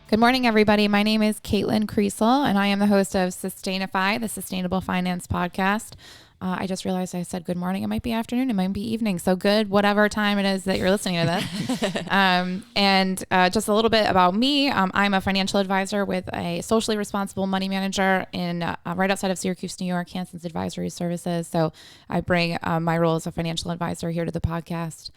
Good morning, everybody. My name is Katelyn Carceral, and I am the host of SustainaFi, the Sustainable Finance Podcast. I just realized I said good morning. It might be afternoon. It might be evening. So good, whatever time it is that you're listening to this. And just a little bit about me. I'm a financial advisor with a socially responsible money manager in right outside of Syracuse, New York, Hanson's Advisory Services. So I bring my role as a financial advisor here to the podcast.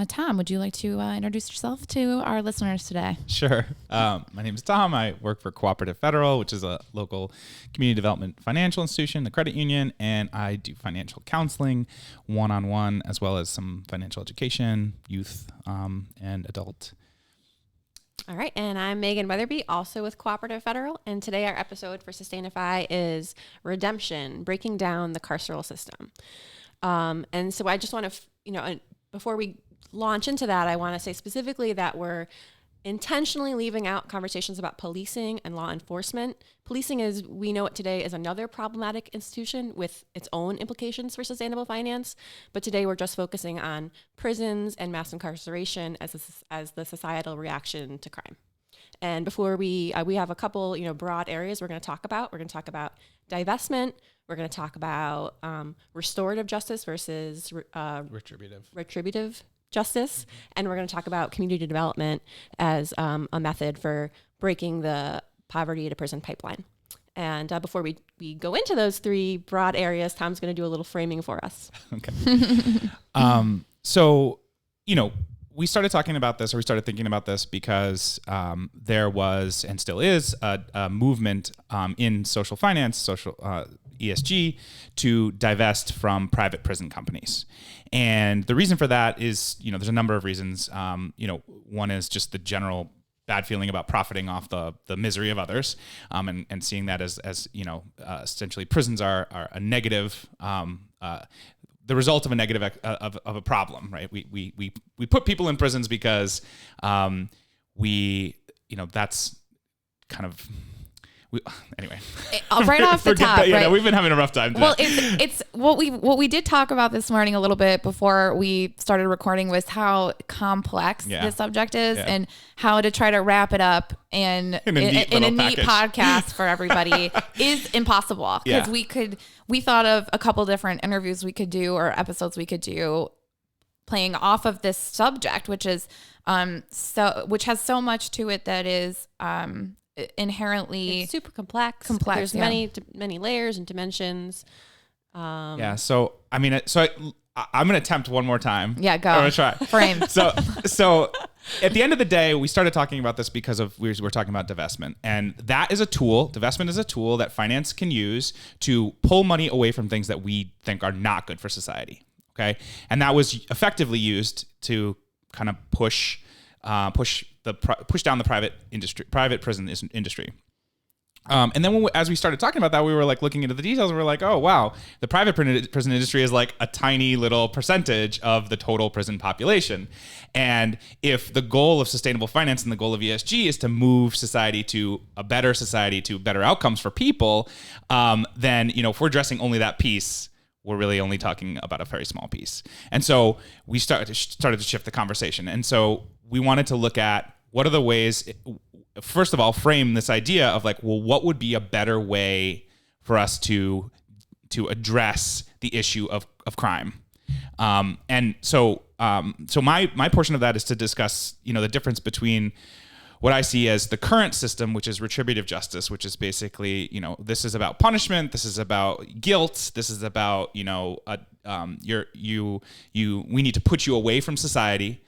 Thom, would you like to introduce yourself to our listeners today? Sure. My name is Thom. I work for Cooperative Federal, which is a local community development financial institution, the credit union, and I do financial counseling, one-on-one, as well as some financial education, youth, and adult. All right, and I'm Meagan Weatherby, also with Cooperative Federal, and today our episode for SustainaFi is Redemption, Breaking Down the Carceral System. And so I just want to, before we launch into that, I want to say specifically that we're intentionally leaving out conversations about policing and law enforcement. Policing, as we know it today, is another problematic institution with its own implications for sustainable finance. But today we're just focusing on prisons and mass incarceration as the societal reaction to crime. And before we have a couple, broad areas we're going to talk about. We're going to talk about divestment. We're going to talk about restorative justice versus retributive justice. And we're going to talk about community development as a method for breaking the poverty to prison pipeline. And before we go into those three broad areas, Thom's going to do a little framing for us. Okay. So, we started talking about this, or we started thinking about this because there was and still is a movement in social finance, ESG, to divest from private prison companies. And the reason for that is, there's a number of reasons. One is just the general bad feeling about profiting off the misery of others, and seeing that as essentially prisons are a negative, the result of a negative of a problem, right? We put people in prisons because that's kind of. Anyway, right off the top, that, right? We've been having a rough time. Well, it's what we did talk about this morning a little bit before we started recording was how complex this subject is and how to try to wrap it up in a neat podcast for everybody is impossible because we thought of a couple different interviews we could do or episodes we could do playing off of this subject, which is which has so much to it that is inherently it's super complex. There's many layers and dimensions. So I'm going to attempt one more time. Yeah, go. I'm going to try. Frame. So at the end of the day, we started talking about this because we're talking about divestment. And that is a tool. Divestment is a tool that finance can use to pull money away from things that we think are not good for society. Okay. And that was effectively used to kind of push down the private prison industry. And then as we started talking about that, we were like looking into the details and we were like, oh, wow, the private prison industry is like a tiny little percentage of the total prison population. And if the goal of sustainable finance and the goal of ESG is to move society to a better society, to better outcomes for people, then, if we're addressing only that piece, we're really only talking about a very small piece. And so we started to shift the conversation. And so we wanted to look at what are the ways, first of all, frame this idea of like, well, what would be a better way for us to address the issue of crime? And so my portion of that is to discuss, the difference between what I see as the current system, which is retributive justice, which is basically, this is about punishment, this is about guilt, this is about, we need to put you away from society,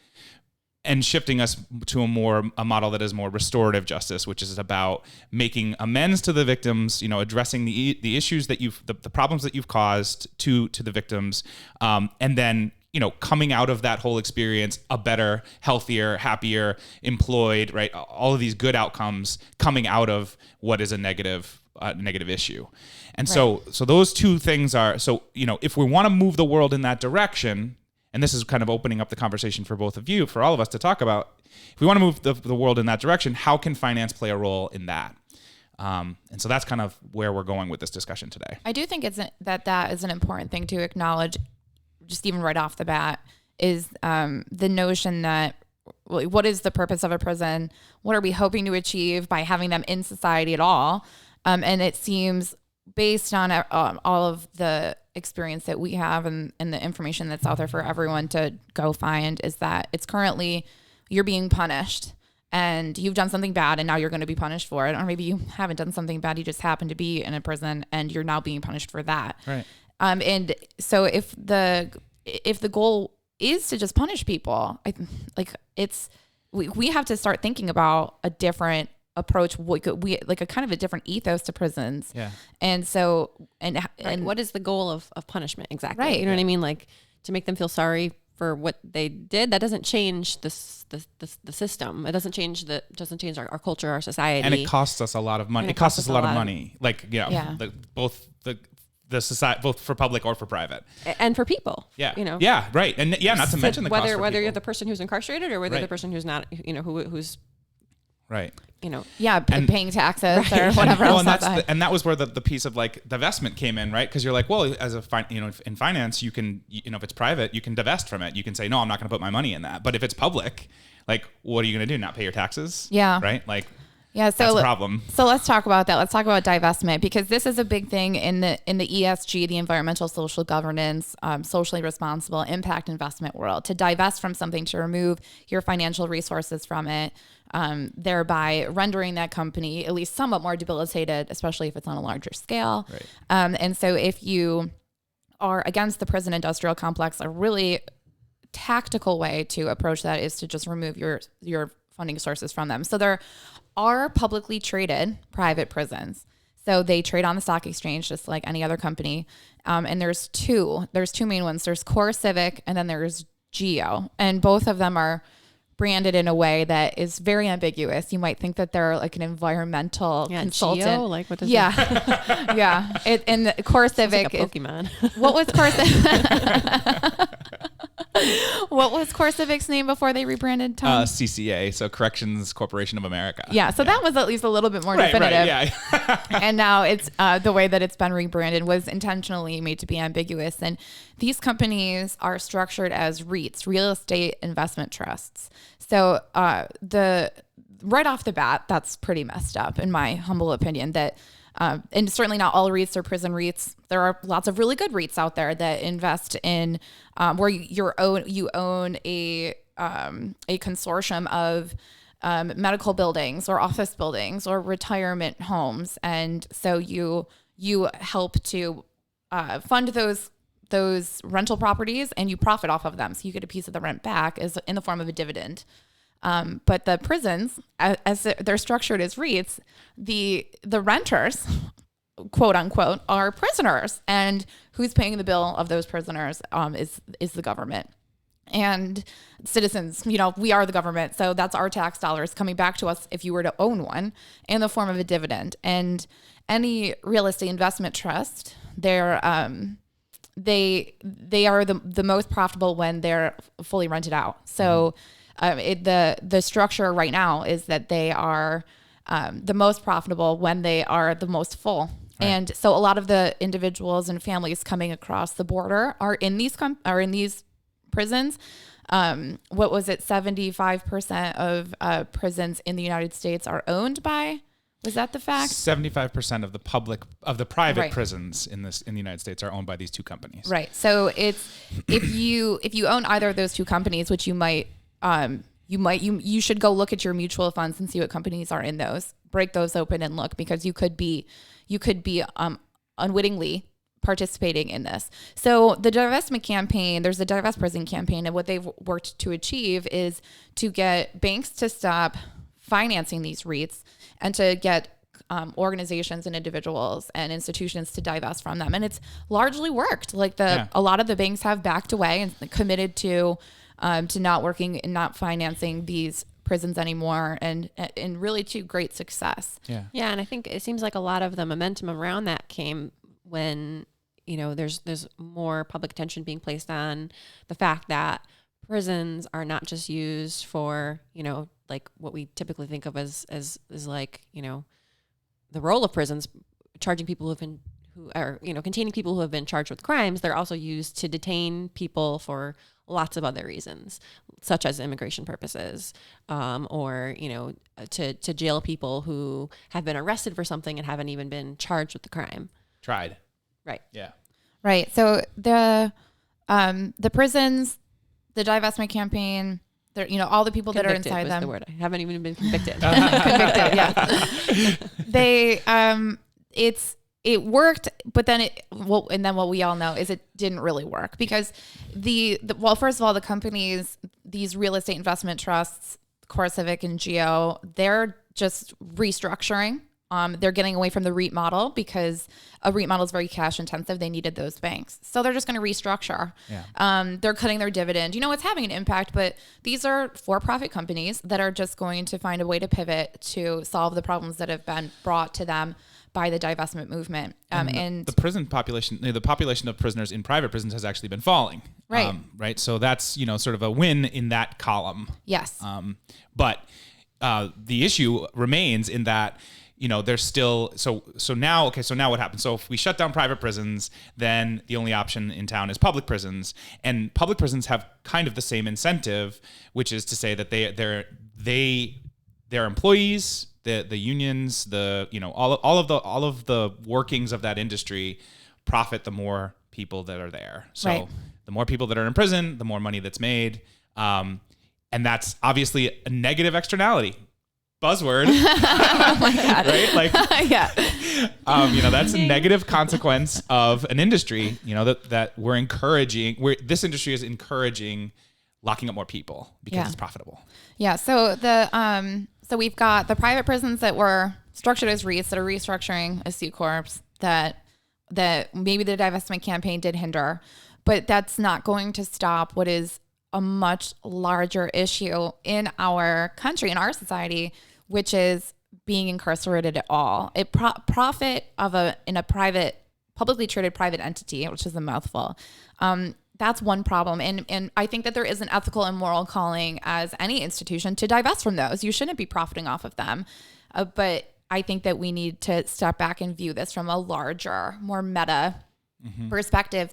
and shifting us to a model that is more restorative justice, which is about making amends to the victims, addressing the issues that the problems that you've caused to the victims, and then coming out of that whole experience a better, healthier, happier, employed, right? All of these good outcomes coming out of what is a negative issue. And so those two things are, if we want to move the world in that direction, and this is kind of opening up the conversation for both of you, for all of us to talk about, if we want to move the world in that direction, how can finance play a role in that? And so that's kind of where we're going with this discussion today. I do think that is an important thing to acknowledge, just even right off the bat, is the notion that what is the purpose of a prison? What are we hoping to achieve by having them in society at all? And it seems, based on all of the experience that we have and the information that's out there for everyone to go find, is that it's currently you're being punished and you've done something bad and now you're going to be punished for it. Or maybe you haven't done something bad. You just happen to be in a prison and you're now being punished for that. Right. And so if the goal is to just punish people, we have to start thinking about a different approach. We like a kind of a different ethos to prisons. Yeah. And so, and what is the goal of punishment exactly? Right. You know what I mean? Like, to make them feel sorry for what they did, that doesn't change the system. It doesn't change our culture, our society. And it costs us a lot of money. It costs us a lot of money. Like, both the society, both for public or for private, and for people. Yeah. You know. Yeah. Right. And not to mention the cost for whether people. you're the person who's incarcerated or whether Right. the person who's not, who's right. Paying taxes or whatever else. And that was where the piece of like divestment came in, right? Because you're like, well, as in finance, you can, if it's private, you can divest from it. You can say, no, I'm not going to put my money in that. But if it's public, like, what are you going to do? Not pay your taxes? Yeah. Right. Like, yeah, so that's a problem. So let's talk about that. Let's talk about divestment, because this is a big thing in the ESG, the environmental social governance, socially responsible impact investment world. To divest from something, to remove your financial resources from it, thereby rendering that company at least somewhat more debilitated, especially if it's on a larger scale. Right. And so if you are against the prison industrial complex, a really tactical way to approach that is to just remove your funding sources from them. So there are publicly traded private prisons. So they trade on the stock exchange just like any other company. And there's two main ones. There's Core Civic and then there's Geo. And both of them are branded in a way that is very ambiguous. You might think that they're like an environmental consultant. Geo, like what does that? Yeah. And the Core Civic like a Pokemon. What was Core Civic? What was Core Civic's name before they rebranded, Tom? CCA, so Corrections Corporation of America. Yeah, so that was at least a little bit more definitive. Yeah. And now it's the way that it's been rebranded was intentionally made to be ambiguous. And these companies are structured as REITs, real estate investment trusts. So right off the bat, that's pretty messed up, in my humble opinion. That and certainly not all REITs are prison REITs. There are lots of really good REITs out there that invest in where you own a consortium of medical buildings or office buildings or retirement homes, and so you help to fund those rental properties and you profit off of them. So you get a piece of the rent back as in the form of a dividend. But the prisons, as they're structured as REITs, the renters, quote unquote, are prisoners, and who's paying the bill of those prisoners is the government and citizens. We are the government, so that's our tax dollars coming back to us if you were to own one in the form of a dividend. And any real estate investment trust, they are the most profitable when they're fully rented out. So. The structure right now is that they are the most profitable when they are the most full. Right. And so a lot of the individuals and families coming across the border are in these prisons. What was it? 75% of prisons in the United States are owned by. Was that the fact? 75% of the private right. prisons in the United States are owned by these two companies. Right. So it's if you own either of those two companies, which you should go look at your mutual funds and see what companies are in those. Break those open and look, because you could be unwittingly participating in this. So the divestment campaign, there's a divest prison campaign, and what they've worked to achieve is to get banks to stop financing these REITs and to get organizations and individuals and institutions to divest from them. And it's largely worked. Like a lot of the banks have backed away and committed to not working and not financing these prisons anymore, and really to great success. Yeah. And I think it seems like a lot of the momentum around that came when, there's more public attention being placed on the fact that prisons are not just used for, like what we typically think of as like, the role of prisons, charging people who who are, containing people who have been charged with crimes, they're also used to detain people for lots of other reasons, such as immigration purposes, or, to jail people who have been arrested for something and haven't even been charged with the crime. Tried. Right. Yeah. Right. So the prisons, the divestment campaign, all the people Convicted that are inside was them. the word. I haven't even been convicted. Convicted, yeah. It worked, but then what we all know is it didn't really work because first of all, the companies, these real estate investment trusts, CoreCivic and Geo, they're just restructuring. They're getting away from the REIT model because a REIT model is very cash intensive. They needed those banks. So they're just going to restructure. Yeah. They're cutting their dividend. It's having an impact, but these are for-profit companies that are just going to find a way to pivot to solve the problems that have been brought to them by the divestment movement. And the prison population, the population of prisoners in private prisons has actually been falling. Right. Right. So that's, sort of a win in that column. Yes. But the issue remains in that, there's still, so now what happens? So if we shut down private prisons, then the only option in town is public prisons, and public prisons have kind of the same incentive, which is to say that their employees, the unions, all of the workings of that industry profit the more people that are there. So right. The more people that are in prison, the more money that's made. And that's obviously a negative externality. Buzzword. Oh my God. Right? Like, yeah. That's a negative consequence of an industry, that we're encouraging, this industry is encouraging locking up more people because it's profitable. Yeah. So so we've got the private prisons that were structured as REITs that are restructuring as C Corps that maybe the divestment campaign did hinder, but that's not going to stop what is a much larger issue in our country, in our society, which is being incarcerated at all. Profit in a private, publicly traded private entity, which is a mouthful. That's one problem. And I think that there is an ethical and moral calling as any institution to divest from those. You shouldn't be profiting off of them. But I think that we need to step back and view this from a larger, more meta perspective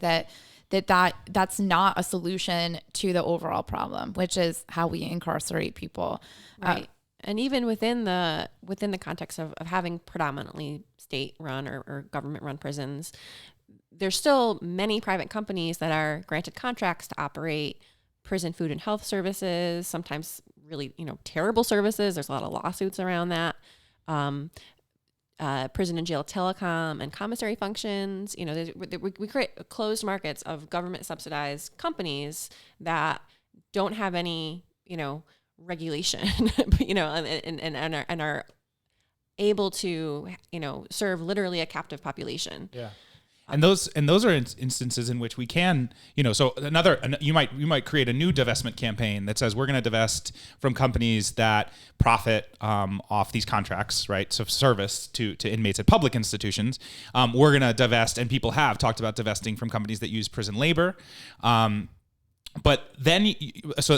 that's not a solution to the overall problem, which is how we incarcerate people. Right. And even within the context of having predominantly state-run or government-run prisons, there's still many private companies that are granted contracts to operate prison food and health services, sometimes really, terrible services. There's a lot of lawsuits around that. Prison and jail telecom and commissary functions. We create closed markets of government subsidized companies that don't have any, regulation, and are able to, serve literally a captive population. Yeah. And those are instances in which we can, so you might create a new divestment campaign that says we're going to divest from companies that profit off these contracts, right? So service to inmates at public institutions. We're going to divest, and people have talked about divesting from companies that use prison labor. But then,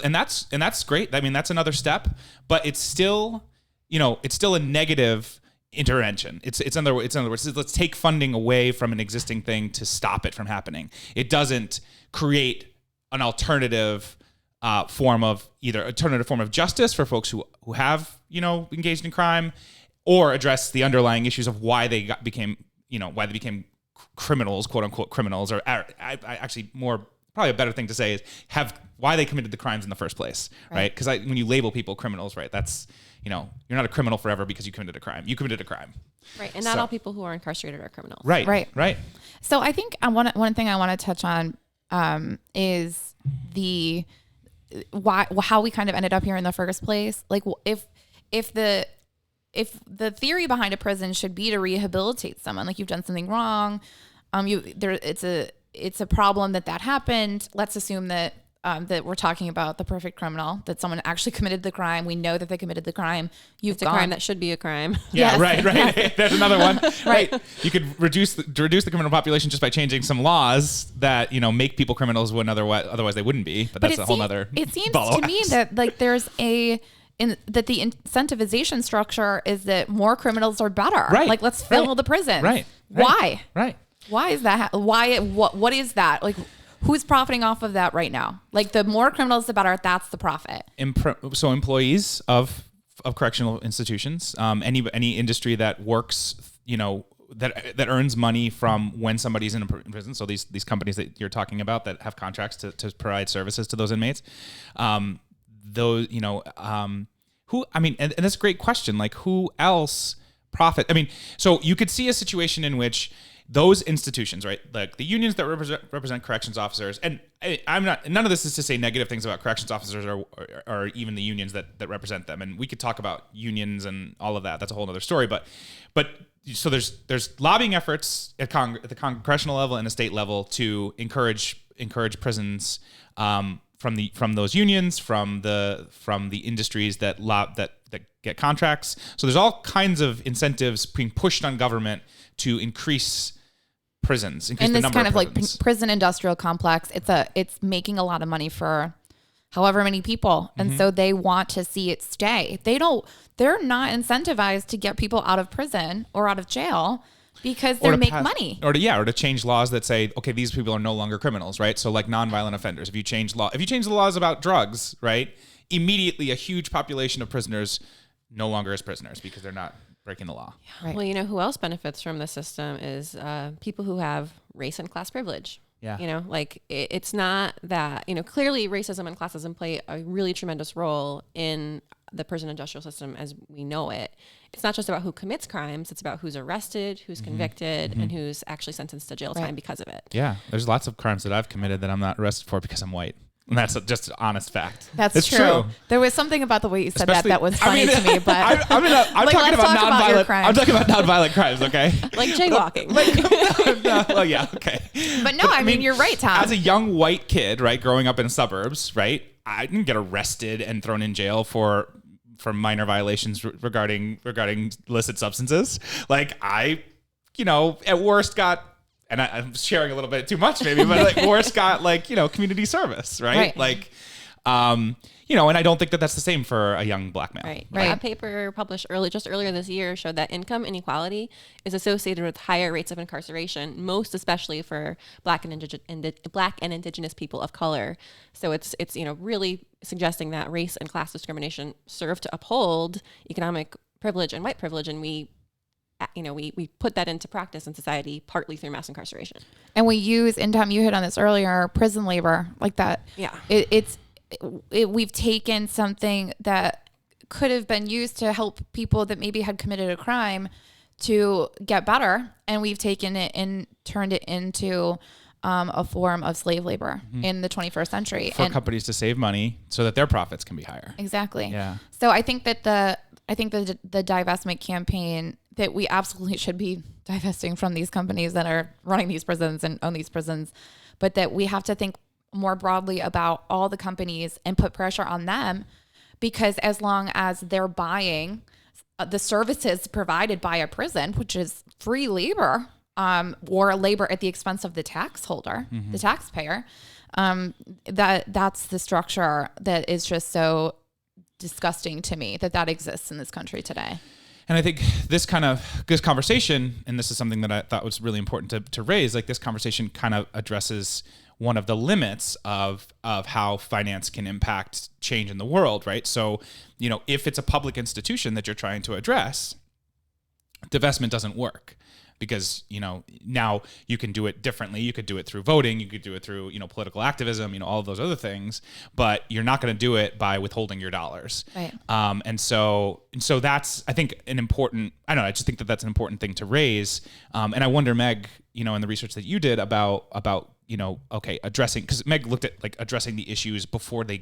and that's great. I mean, that's another step, but it's still a negative intervention. It's in other words, let's take funding away from an existing thing to stop it from happening. It doesn't create an alternative form of justice for folks who have engaged in crime, or address the underlying issues of why they became criminals, quote unquote criminals, or actually probably a better thing to say is why they committed the crimes in the first place, right? Because when you label people criminals, right, that's you're not a criminal forever because you committed a crime. You committed a crime. Right. And not all people who are incarcerated are criminals. Right. So I think one thing I want to touch on is how we kind of ended up here in the first place. Like if the theory behind a prison should be to rehabilitate someone, like you've done something wrong, it's a problem that happened. Let's assume that we're talking about the perfect criminal, that someone actually committed the crime. We know that they committed the crime. It's a crime that should be a crime. Yeah, yes. Right. There's another one. Right. You could reduce the criminal population just by changing some laws that, make people criminals when otherwise they wouldn't be. But that's a whole other. It seems to me that there's that the incentivization structure is that more criminals are better. Right. Like let's fill the prisons. Right. Why? Right. Why is that? What is that? Like, who's profiting off of that right now? Like, the more criminals, the better. That's the profit. So employees of correctional institutions, any industry that works, that earns money from when somebody's in prison. So these companies that you're talking about that have contracts to provide services to those inmates, and that's a great question. Like, who else profit? I mean, so you could see a situation in which those institutions, right, like the unions that represent corrections officers, and none of this is to say negative things about corrections officers or even the unions that represent them. And we could talk about unions and all of that. That's a whole other story. But so there's lobbying efforts at the congressional level and the state level to encourage prisons from those unions, from the industries that get contracts. So there's all kinds of incentives being pushed on government to increase prisons, increase the number of prisons. Like prison industrial complex. It's making a lot of money for however many people. And so they want to see it stay. They're not incentivized to get people out of prison or out of jail because they make money. Or to change laws that say, okay, these people are no longer criminals, right? So like nonviolent offenders. If you change the laws about drugs, right, immediately a huge population of prisoners no longer is prisoners because they're not breaking the law. Right. Well, who else benefits from the system is people who have race and class privilege. Yeah. Like it's not that, clearly racism and classism play a really tremendous role in the prison industrial system as we know it. It's not just about who commits crimes. It's about who's arrested, who's convicted, and who's actually sentenced to jail time because of it. Yeah. There's lots of crimes that I've committed that I'm not arrested for because I'm white. And that's just an honest fact. It's true. There was something about the way you said that was funny to me. But I'm talking about nonviolent. I'm talking about nonviolent crimes. Okay, like jaywalking. Well, yeah, okay. But no, I mean, you're right, Tom. As a young white kid, right, growing up in suburbs, right, I didn't get arrested and thrown in jail for minor violations regarding illicit substances. Like I, at worst got. And I'm sharing a little bit too much maybe, but like worse got community service, right? Like, and I don't think that that's the same for a young black male. Right. A paper published earlier this year showed that income inequality is associated with higher rates of incarceration, most especially for black and indigenous people of color. So it's really suggesting that race and class discrimination serve to uphold economic privilege and white privilege, and we put that into practice in society partly through mass incarceration. And we use, and Tom, you hit on this earlier, prison labor like that. Yeah. We've taken something that could have been used to help people that maybe had committed a crime to get better. And we've taken it and turned it into a form of slave labor in the 21st century. For companies to save money so that their profits can be higher. Exactly. Yeah. So I think that the divestment campaign, that we absolutely should be divesting from these companies that are running these prisons and own these prisons, but that we have to think more broadly about all the companies and put pressure on them, because as long as they're buying the services provided by a prison, which is free labor, or labor at the expense of the taxholder, the taxpayer, that's the structure that is just so disgusting to me that exists in this country today. And I think this conversation, and this is something that I thought was really important to raise, like this conversation kind of addresses one of the limits of how finance can impact change in the world, right? So, if it's a public institution that you're trying to address, divestment doesn't work. Because, now you can do it differently. You could do it through voting. You could do it through, political activism, all of those other things. But you're not going to do it by withholding your dollars. Right. And so that's, I think, an important, I just think that that's an important thing to raise. And I wonder, Meg, in the research that you did about addressing, because Meg looked at addressing the issues before they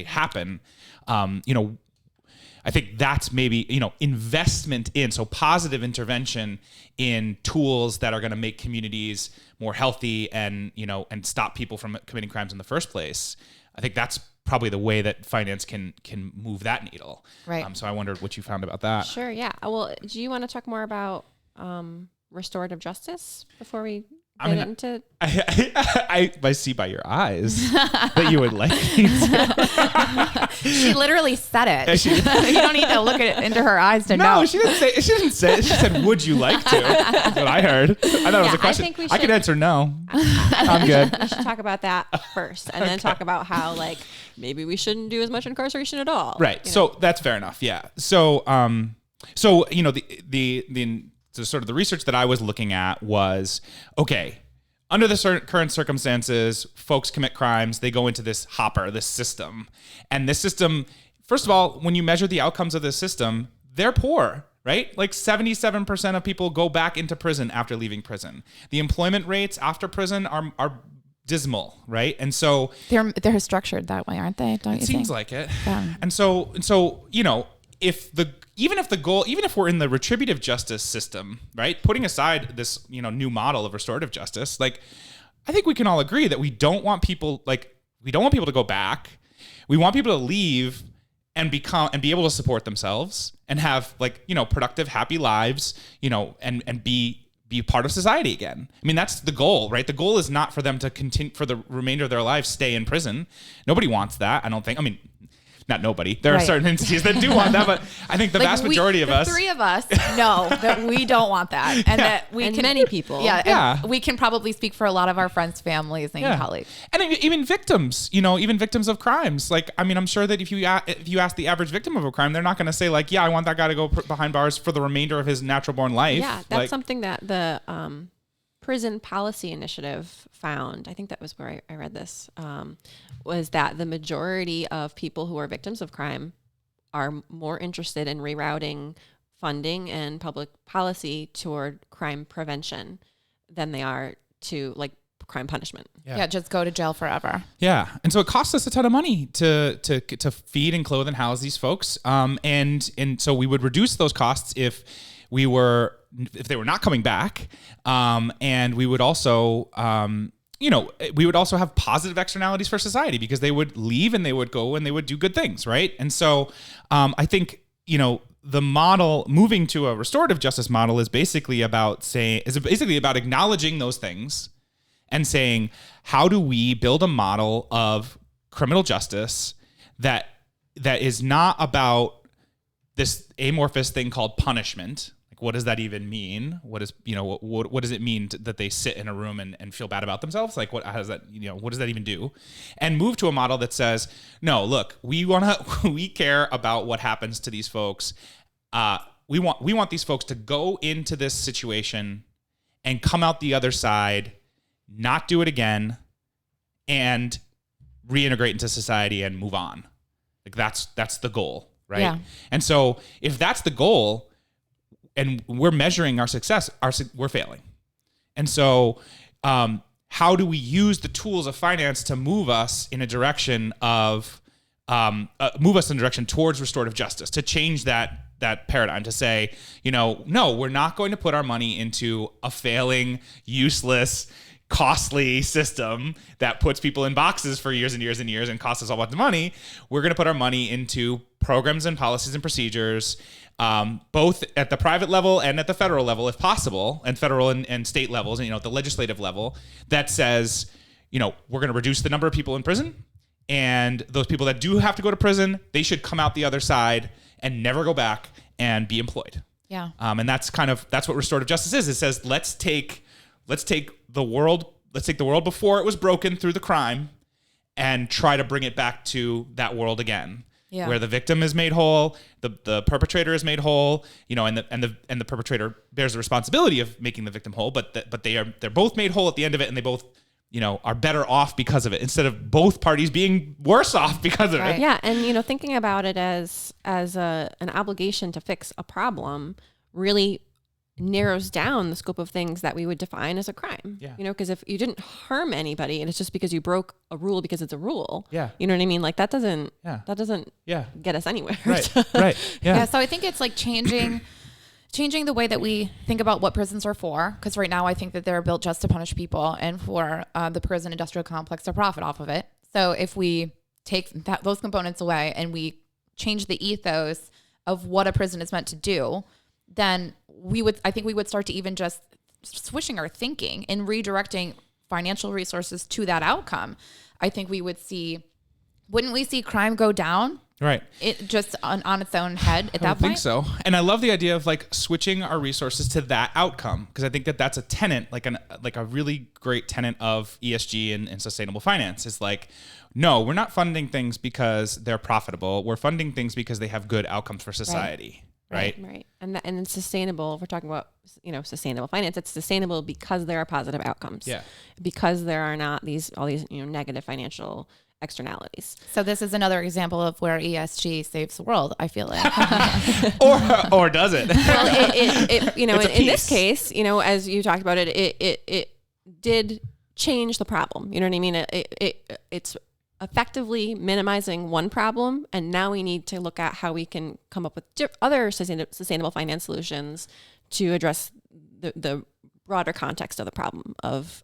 happen, I think that's maybe, investment in, so positive intervention in tools that are going to make communities more healthy and stop people from committing crimes in the first place. I think that's probably the way that finance can move that needle. Right. So I wondered what you found about that. Sure. Yeah. Well, do you want to talk more about restorative justice before we I mean, I see by your eyes that you would like me to. She literally said it. You don't need to look into her eyes to know. No, she didn't say it. She said, would you like to? That's what I heard. I thought it was a question. I could answer no. I'm good. We should talk about that first and then talk about how like maybe we shouldn't do as much incarceration at all. Right. So that's fair enough. Yeah. So, you know, the sort of the research that I was looking at was, okay, under the current circumstances, folks commit crimes, they go into this hopper, this system. And this system, first of all, when you measure the outcomes of this system, they're poor, right? Like 77% of people go back into prison after leaving prison. The employment rates after prison are dismal, right? And so they're structured that way, aren't they? Don't you think? It seems like it. Yeah. And so, you know, even if we're in the retributive justice system, right? Putting aside this, you know, new model of restorative justice, like I think we can all agree that we don't want people to go back. We want people to leave and be able to support themselves and have like, you know, productive, happy lives, you know, and be part of society again. I mean, that's the goal, right? The goal is not for them to continue for the remainder of their lives, stay in prison. Nobody wants that. I don't think. I mean, not nobody. There are certain entities that do want that, but I think the vast majority of us, the three of us, know that we don't want that, and that we can. Many people, and we can probably speak for a lot of our friends, families, and colleagues, and even victims. You know, even victims of crimes. Like, I mean, I'm sure that if you ask the average victim of a crime, they're not going to say like, "Yeah, I want that guy to go behind bars for the remainder of his natural born life." Yeah, that's something that the Prison Policy Initiative found. I think that was where I read this. Was that the majority of people who are victims of crime are more interested in rerouting funding and public policy toward crime prevention than they are to like crime punishment. Yeah, just go to jail forever. Yeah, and so it costs us a ton of money to feed and clothe and house these folks. And so we would reduce those costs if they were not coming back. And we would also we would also have positive externalities for society because they would leave and they would go and they would do good things, right? And so I think, you know, the model moving to a restorative justice model is basically about acknowledging those things and saying, how do we build a model of criminal justice that is not about this amorphous thing called punishment? What does that even mean? What does it mean that they sit in a room and feel bad about themselves? Like what does that even do? And move to a model that says, no, look, we care about what happens to these folks. We want these folks to go into this situation and come out the other side, not do it again, and reintegrate into society and move on. Like that's the goal, right? Yeah. And so if that's the goal, and we're measuring our success, we're failing. And so how do we use the tools of finance to move us in a direction towards restorative justice, to change that paradigm, to say, you know, no, we're not going to put our money into a failing, useless, costly system that puts people in boxes for years and years and years and costs us all bunch of money. We're going to put our money into programs and policies and procedures, both at the private level and at the federal level, if possible, and federal and state levels, and, you know, at the legislative level, that says, you know, we're going to reduce the number of people in prison, and those people that do have to go to prison, they should come out the other side and never go back and be employed. Yeah. And that's what restorative justice is. It says, let's take the world before it was broken through the crime and try to bring it back to that world again. Yeah. Where the victim is made whole, the perpetrator is made whole, you know, and the perpetrator bears the responsibility of making the victim whole, but they're both made whole at the end of it, and they both, you know, are better off because of it, instead of both parties being worse off because of it. Yeah, and you know, thinking about it as an obligation to fix a problem really narrows down the scope of things that we would define as a crime. Yeah. You know, because if you didn't harm anybody and it's just because you broke a rule because it's a rule. Yeah. You know what I mean? Like that doesn't get us anywhere. Right. Right. Yeah. Yeah. So I think it's like changing the way that we think about what prisons are for. Because right now I think that they're built just to punish people and for the prison industrial complex to profit off of it. So if we take those components away and we change the ethos of what a prison is meant to do, then I think we would start to even just switching our thinking and redirecting financial resources to that outcome, I think wouldn't we see crime go down? Right. It just on its own head at that point? I think so. And I love the idea of like switching our resources to that outcome, because I think that that's a tenet, like a really great tenet of ESG and sustainable finance is like, no, we're not funding things because they're profitable. We're funding things because they have good outcomes for society. Right. And it's sustainable. If we're talking about, sustainable finance, it's sustainable because there are positive outcomes. Yeah. Because there are not all these negative financial externalities. So this is another example of where ESG saves the world, I feel like. or does it? Well, in this case, as you talked about it did change the problem. You know what I mean? It's effectively minimizing one problem, and now we need to look at how we can come up with other sustainable finance solutions to address the broader context of the problem of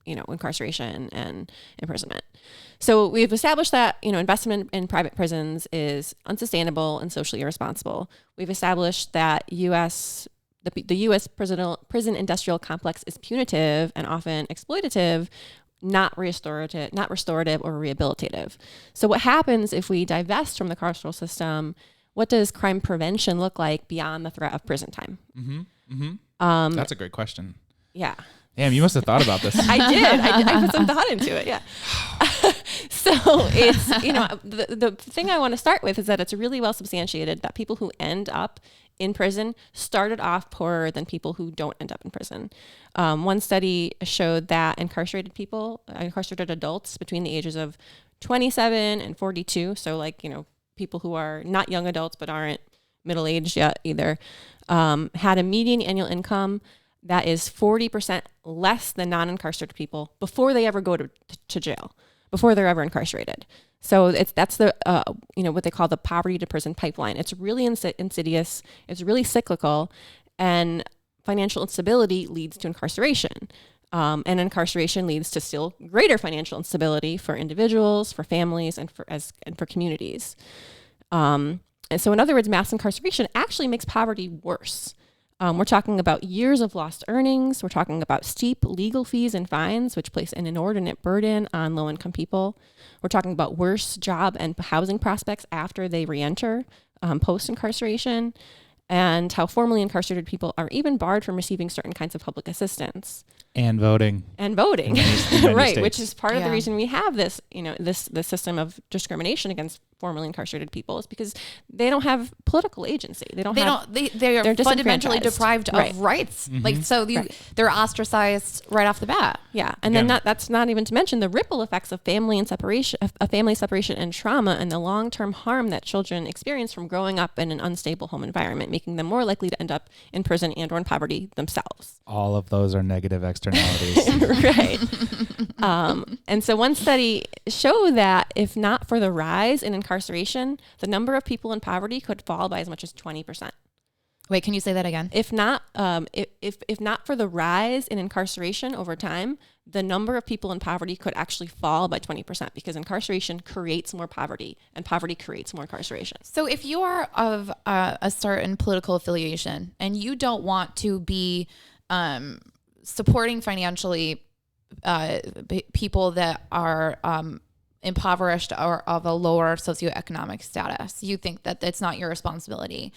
incarceration and imprisonment. So we've established that investment in private prisons is unsustainable and socially irresponsible. We've established that the U.S. prison industrial complex is punitive and often exploitative, not restorative or rehabilitative. So what happens if we divest from the carceral system? What does crime prevention look like beyond the threat of prison time? That's a great question. Yeah. Damn, you must have thought about this. I did. I put some thought into it. Yeah. So it's, the thing I want to start with is that it's really well substantiated that people who end up in prison started off poorer than people who don't end up in prison. One study showed that incarcerated adults between the ages of 27 and 42, so people who are not young adults but aren't middle-aged yet either, had a median annual income that is 40% less than non-incarcerated people before they ever go to jail, before they're ever incarcerated. So that's the what they call the poverty to prison pipeline. It's really insidious. It's really cyclical, and financial instability leads to incarceration. And incarceration leads to still greater financial instability for individuals, for families, and for communities. And so, in other words, mass incarceration actually makes poverty worse. We're talking about years of lost earnings. We're talking about steep legal fees and fines, which place an inordinate burden on low-income people. We're talking about worse job and housing prospects after they reenter post-incarceration, and how formerly incarcerated people are even barred from receiving certain kinds of public assistance. And voting. Right, which is part of the reason we have this, this system of discrimination against formerly incarcerated people is because they don't have political agency. They are fundamentally deprived of rights. Mm-hmm. They're ostracized right off the bat. Yeah, and then that's not even to mention the ripple effects of family separation and trauma, and the long-term harm that children experience from growing up in an unstable home environment, making them more likely to end up in prison and or in poverty themselves. All of those are negative externalities. Right. And so one study showed that if not for the rise in incarceration, the number of people in poverty could fall by as much as 20%. Wait, can you say that again? If not for the rise in incarceration over time, the number of people in poverty could actually fall by 20%, because incarceration creates more poverty and poverty creates more incarceration. So if you are of a certain political affiliation and you don't want to be supporting financially people that are impoverished or of a lower socioeconomic status, you think that it's not your responsibility.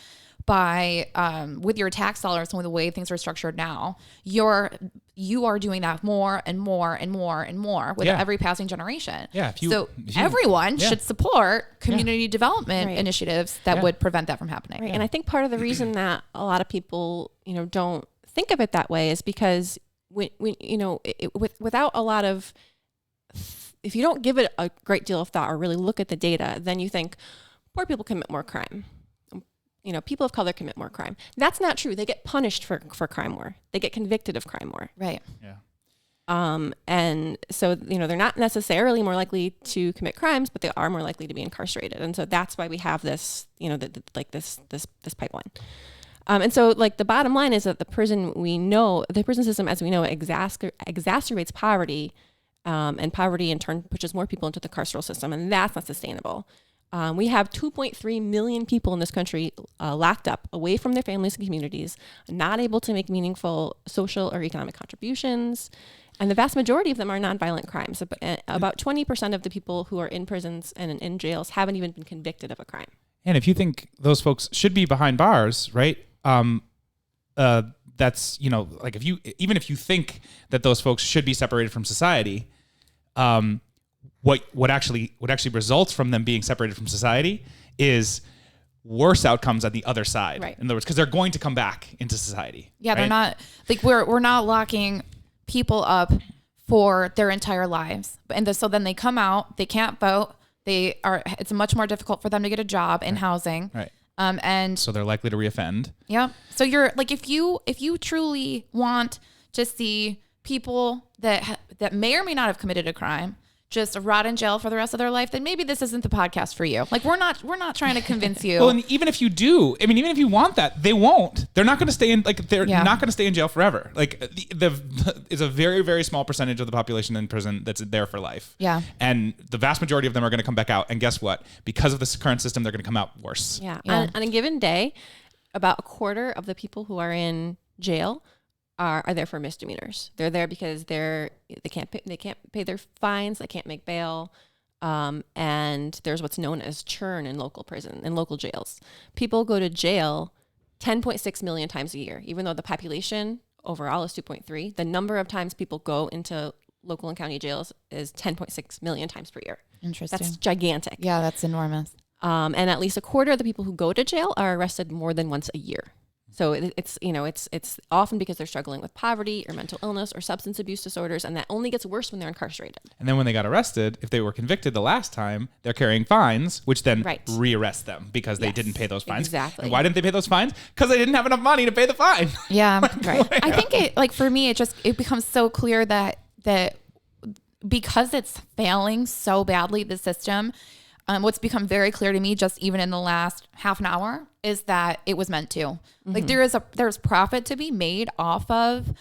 With your tax dollars and with the way things are structured now, you are doing that more and more and more and more with every passing generation. Yeah. Everyone should support community development initiatives that would prevent that from happening. Right. And I think part of the reason that a lot of people, don't think of it that way is because without a lot of, if you don't give it a great deal of thought or really look at the data, then you think poor people commit more crime. People of color commit more crime. That's not true. They get punished for crime more. They get convicted of crime more. Right. Yeah. And so, they're not necessarily more likely to commit crimes, but they are more likely to be incarcerated. And so that's why we have this, this pipeline. And so the bottom line is that the prison system as we know it exacerbates poverty, and poverty in turn pushes more people into the carceral system, and that's not sustainable. We have 2.3 million people in this country locked up, away from their families and communities, not able to make meaningful social or economic contributions. And the vast majority of them are nonviolent crimes. About 20% of the people who are in prisons and in jails haven't even been convicted of a crime. And if you think those folks should be behind bars, right? That's, like if you think that those folks should be separated from society, what actually results from them being separated from society is worse outcomes at the other side. Right. In other words, because they're going to come back into society. Yeah, right? they're not like we're not locking people up for their entire lives. So then they come out, they can't vote. It's much more difficult for them to get a job in housing. Right. And so they're likely to reoffend. Yeah. So you're like, if you truly want to see people that may or may not have committed a crime just rot in jail for the rest of their life, then maybe this isn't the podcast for you. Like we're not trying to convince you. Well, and even if you do, even if you want that, they won't. They're not going to stay in not going to stay in jail forever. Like it's a very, very small percentage of the population in prison that's there for life. Yeah. And the vast majority of them are going to come back out. And guess what? Because of this current system, they're going to come out worse. Yeah. On a given day, about a quarter of the people who are in jail are there for misdemeanors. They're there because they can't pay their fines, they can't make bail, and there's what's known as churn in local jails. People go to jail 10.6 million times a year, even though the population overall is 2.3. The number of times people go into local and county jails is 10.6 million times per year. Interesting. That's gigantic. Yeah, that's enormous. And at least a quarter of the people who go to jail are arrested more than once a year. So it's often because they're struggling with poverty or mental illness or substance abuse disorders, and that only gets worse when they're incarcerated. And then when they got arrested, if they were convicted the last time, they're carrying fines, which then rearrest them because they didn't pay those fines. Exactly. And why didn't they pay those fines? Because they didn't have enough money to pay the fine. Yeah, right. I think for me, it becomes so clear that because it's failing so badly, the system. What's become very clear to me, just even in the last half an hour, is that it was meant to. Mm-hmm. Like there's profit to be made off of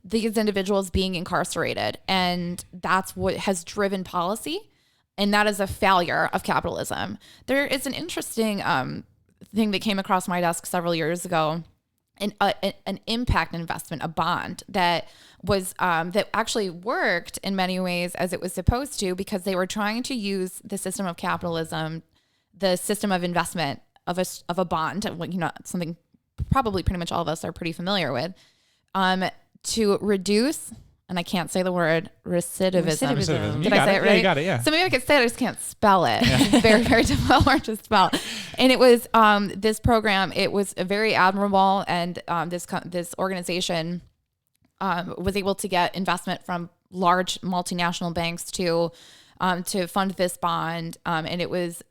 these individuals being incarcerated, and that's what has driven policy, and that is a failure of capitalism. There is an interesting thing that came across my desk several years ago, an impact investment, a bond that was that actually worked in many ways as it was supposed to, because they were trying to use the system of capitalism, the system of investment of a bond, something probably pretty much all of us are pretty familiar with, to reduce. And I can't say the word recidivism. Did I say it right? Yeah, you got it, yeah. So maybe I could say it, I just can't spell it. Yeah. It's very, very difficult word to spell. And it was this program, it was very admirable. And this organization was able to get investment from large multinational banks to fund this bond. And it was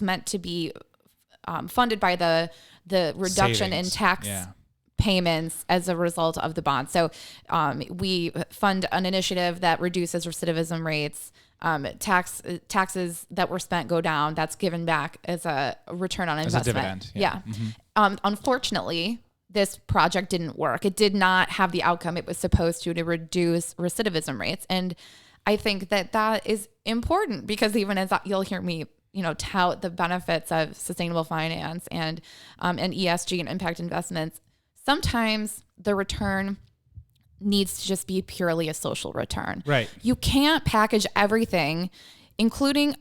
meant to be funded by the reduction savings in tax payments as a result of the bond. So we fund an initiative that reduces recidivism rates. Taxes that were spent go down. That's given back as a return on investment. As a dividend. Yeah. Mm-hmm. Unfortunately, this project didn't work. It did not have the outcome it was supposed to reduce recidivism rates. And I think that is important, because even as you'll hear me, tout the benefits of sustainable finance and ESG and impact investments, sometimes the return needs to just be purely a social return. Right. You can't package everything, including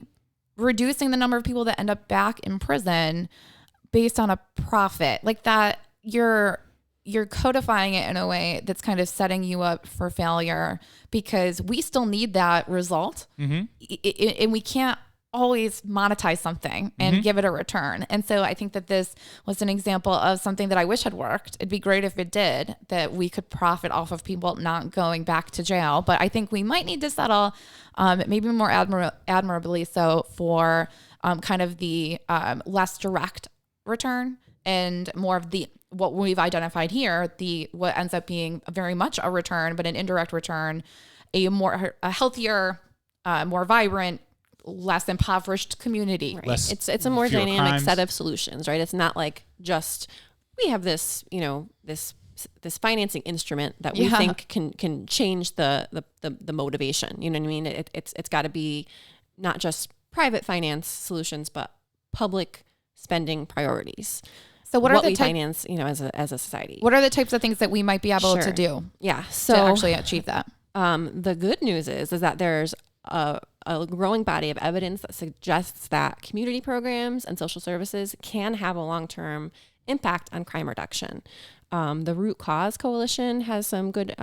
reducing the number of people that end up back in prison, based on a profit like that. You're codifying it in a way that's kind of setting you up for failure, because we still need that result. Mm-hmm. And we can't always monetize something and give it a return. And so I think that this was an example of something that I wish had worked. It'd be great if it did, that we could profit off of people not going back to jail. But I think we might need to settle maybe more admirably so for kind of the less direct return, and more of the what we've identified here, what ends up being very much a return, but an indirect return, a healthier, more vibrant, less impoverished community. Right. It's a more dynamic set of solutions, right? It's not like just we have this, this financing instrument that we think can change the motivation. You know what I mean? It's got to be not just private finance solutions, but public spending priorities. So what are the we type, finance, as a society? what are the types of things that we might be able Sure. to do Yeah. to So actually achieve that? the good news is that there's a growing body of evidence that suggests that community programs and social services can have a long-term impact on crime reduction. The Root Cause Coalition has some good,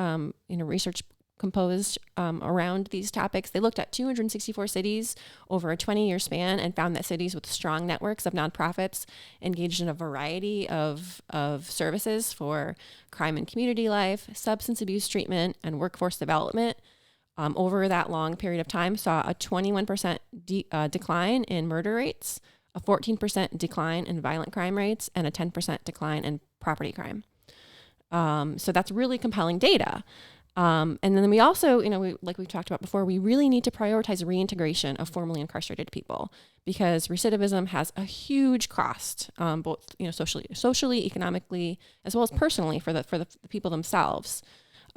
research composed around these topics. They looked at 264 cities over a 20-year span and found that cities with strong networks of nonprofits engaged in a variety of services for crime and community life, substance abuse treatment, and workforce development over that long period of time saw a 21% decline in murder rates, a 14% decline in violent crime rates, and a 10% decline in property crime. So that's really compelling data. And then we also, like we've talked about before, we really need to prioritize reintegration of formerly incarcerated people because recidivism has a huge cost, both socially, economically, as well as personally for the people themselves.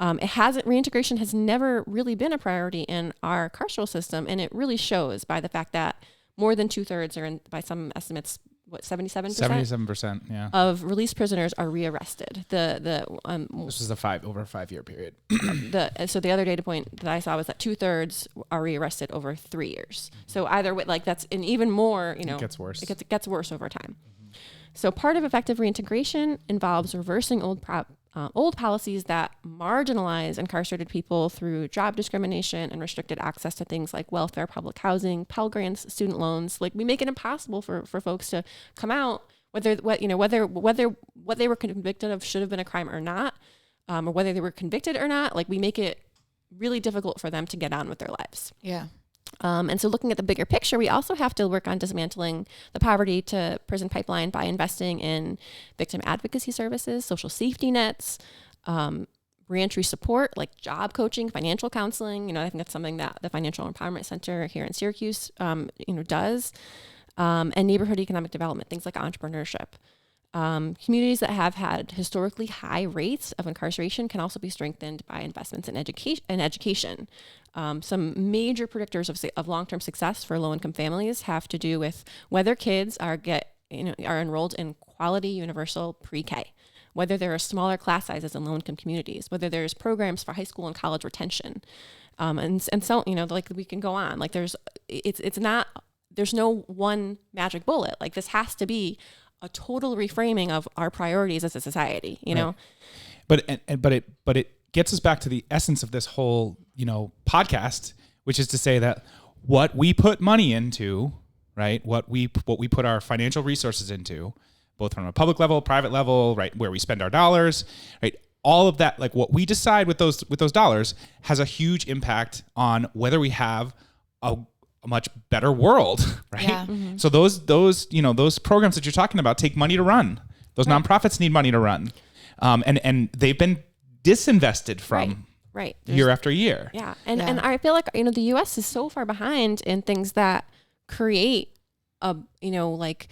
Reintegration has never really been a priority in our carceral system, and it really shows by the fact that more than 2/3 are by some estimates, 77%? 77%, yeah. Of released prisoners are rearrested. This was over a 5-year period. So the other data point that I saw was that 2/3 are rearrested over 3 years. So either way, that's an even more, it gets worse. It gets worse over time. So part of effective reintegration involves reversing old policies that marginalize incarcerated people through job discrimination and restricted access to things like welfare, public housing, Pell Grants, student loans. Like we make it impossible for folks to come out, whether what they were convicted of should have been a crime or not, or whether they were convicted or not. Like we make it really difficult for them to get on with their lives. Yeah. And so looking at the bigger picture, we also have to work on dismantling the poverty to prison pipeline by investing in victim advocacy services, social safety nets, reentry support like job coaching, financial counseling. I think that's something that the Financial Empowerment Center here in Syracuse, does, and neighborhood economic development, things like entrepreneurship. Communities that have had historically high rates of incarceration can also be strengthened by investments in education. Some major predictors of long-term success for low-income families have to do with whether kids are enrolled in quality universal pre-K, whether there are smaller class sizes in low-income communities, whether there's programs for high school and college retention, and so like we can go on. Like there's no one magic bullet. Like this has to be a total reframing of our priorities as a society, know? But it gets us back to the essence of this whole, podcast, which is to say that what we put money into, right? What we put our financial resources into, both from a public level, private level, right? Where we spend our dollars, right? All of that, like what we decide with those dollars has a huge impact on whether we have a much better world, right? Yeah. Mm-hmm. So those programs that you're talking about take money to run. Those nonprofits need money to run, and they've been disinvested from year after year. Yeah, and I feel like the U.S. is so far behind in things that create like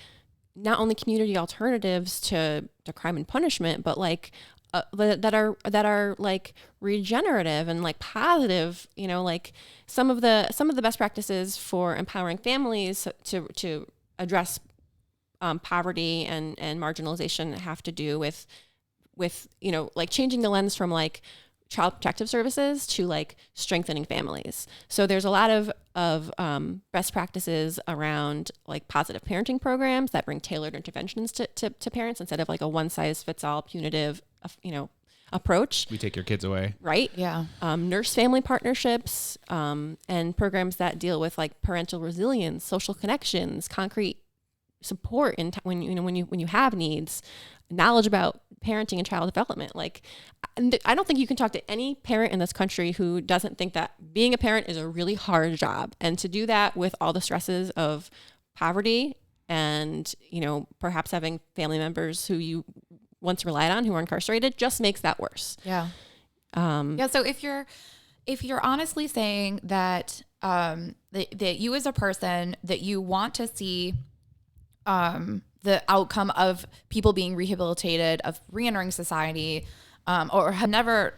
not only community alternatives to crime and punishment, but like that are like regenerative and like positive, like some of the best practices for empowering families to address poverty and marginalization have to do with like changing the lens from like child protective services to like strengthening families. So there's a lot of best practices around like positive parenting programs that bring tailored interventions to parents instead of like a one size fits all punitive, approach. We take your kids away. Right. Yeah. Nurse family partnerships, and programs that deal with like parental resilience, social connections, concrete support when you have needs, knowledge about parenting and child development. Like, I don't think you can talk to any parent in this country who doesn't think that being a parent is a really hard job. And to do that with all the stresses of poverty and, perhaps having family members who you once relied on who are incarcerated just makes that worse. Yeah. So if you're honestly saying that, that you as a person, that you want to see, the outcome of people being rehabilitated, of reentering society, or have never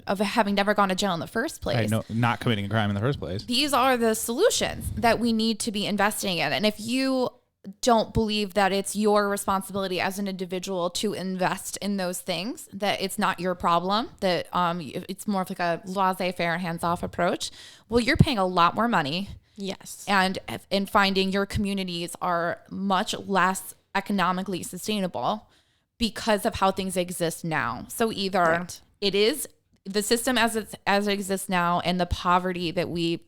of having never gone to jail in the first place. Not committing a crime in the first place. These are the solutions that we need to be investing in. And if you don't believe that it's your responsibility as an individual to invest in those things, that it's not your problem, that it's more of like a laissez-faire, hands-off approach, well, you're paying a lot more money. Yes. And in finding your communities are much less economically sustainable because of how things exist now. So either it is the system as it exists now, and the poverty that we're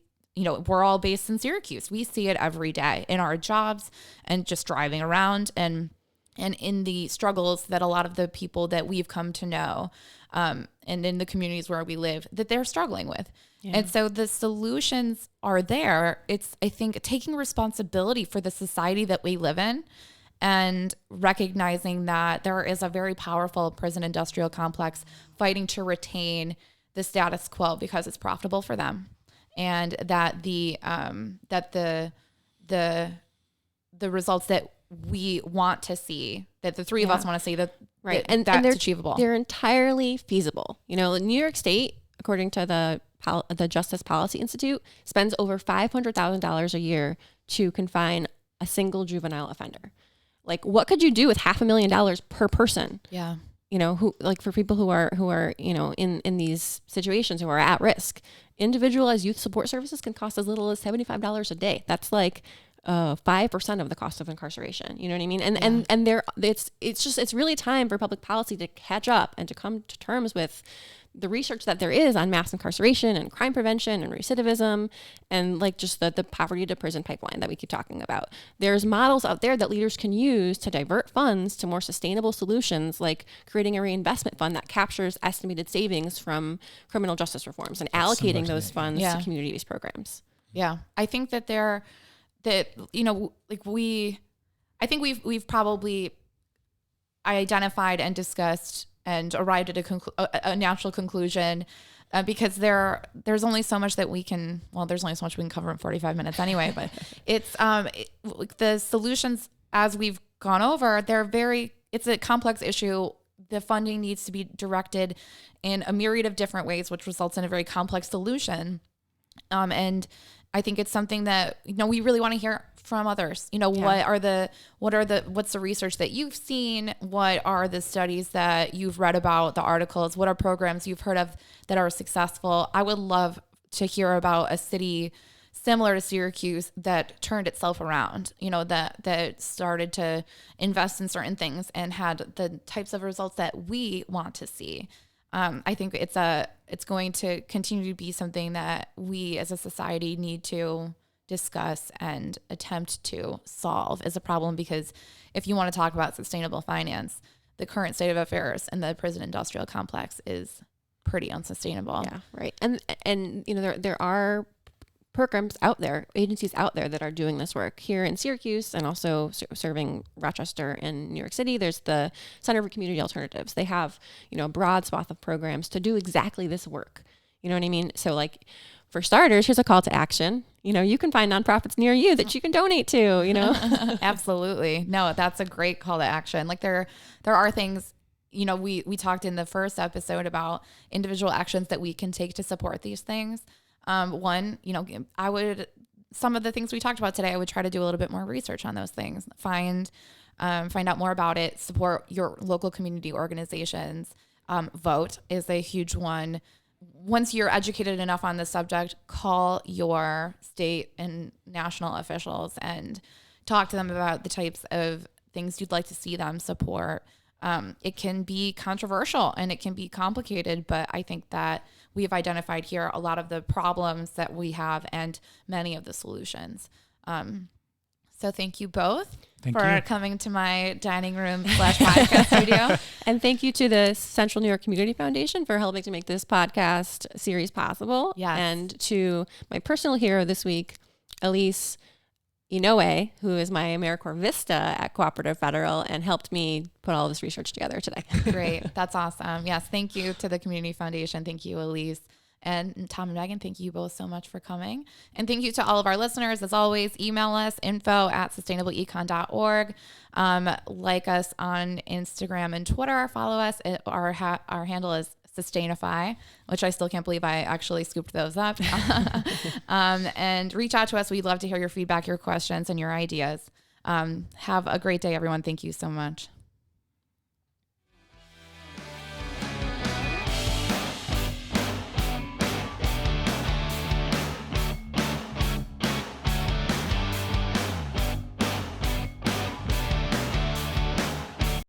all based in Syracuse. We see it every day in our jobs and just driving around and in the struggles that a lot of the people that we've come to know and in the communities where we live, that they're struggling with. Yeah. And so the solutions are there. It's, I think, taking responsibility for the society that we live in and recognizing that there is a very powerful prison industrial complex fighting to retain the status quo because it's profitable for them. And that the results that we want to see, that the three of us want to see, that's achievable. They're entirely feasible. New York State, according to the Justice Policy Institute, spends over $500,000 a year to confine a single juvenile offender. Like, what could you do with $500,000 per person? Yeah. For people who are in these situations, who are at risk. Individualized youth support services can cost as little as $75 a day. That's like 5% of the cost of incarceration. You know what I mean? And it's really time for public policy to catch up and to come to terms with the research that there is on mass incarceration and crime prevention and recidivism and like just the poverty to prison pipeline that we keep talking about. There's models out there that leaders can use to divert funds to more sustainable solutions, like creating a reinvestment fund that captures estimated savings from criminal justice reforms and allocating those funds to community-based programs. Yeah. I think that we've probably identified and discussed and arrived at a natural conclusion because there's only so much that we can, there's only so much we can cover in 45 minutes anyway, but it's the solutions as we've gone over, it's a complex issue. The funding needs to be directed in a myriad of different ways, which results in a very complex solution. And I think it's something that, we really want to hear from others. What's the research that you've seen? What are the studies that you've read about, the articles? What are programs you've heard of that are successful? I would love to hear about a city similar to Syracuse that turned itself around, that started to invest in certain things and had the types of results that we want to see. I think it's going to continue to be something that we as a society need to discuss and attempt to solve as a problem, because if you want to talk about sustainable finance, the current state of affairs in the prison industrial complex is pretty unsustainable. Yeah, right. And there are programs out there, agencies out there that are doing this work here in Syracuse and also serving Rochester and New York City. There's the Center for Community Alternatives. They have, a broad swath of programs to do exactly this work. You know what I mean? So like, for starters, here's a call to action. You can find nonprofits near you that you can donate to, Absolutely. No, that's a great call to action. Like there are things, we talked in the first episode about individual actions that we can take to support these things. Some of the things we talked about today, I would try to do a little bit more research on those things, find out more about it, support your local community organizations. Vote is a huge one. Once you're educated enough on the subject, call your state and national officials and talk to them about the types of things you'd like to see them support. It can be controversial and it can be complicated, but I think that we've identified here a lot of the problems that we have and many of the solutions. So thank you both for coming to my dining room / podcast studio. And thank you to the Central New York Community Foundation for helping to make this podcast series possible. Yes. And to my personal hero this week, Elise Inoue, who is my AmeriCorps Vista at Cooperative Federal and helped me put all this research together today. Great. That's awesome. Yes. Thank you to the Community Foundation. Thank you, Elise. And Thom and Meagan, thank you both so much for coming. And thank you to all of our listeners. As always, email us info@sustainableecon.org. Like us on Instagram and Twitter. Follow us. Our handle is SustainaFi, which I still can't believe I actually scooped those up. And reach out to us. We'd love to hear your feedback, your questions, and your ideas. Have a great day, everyone. Thank you so much.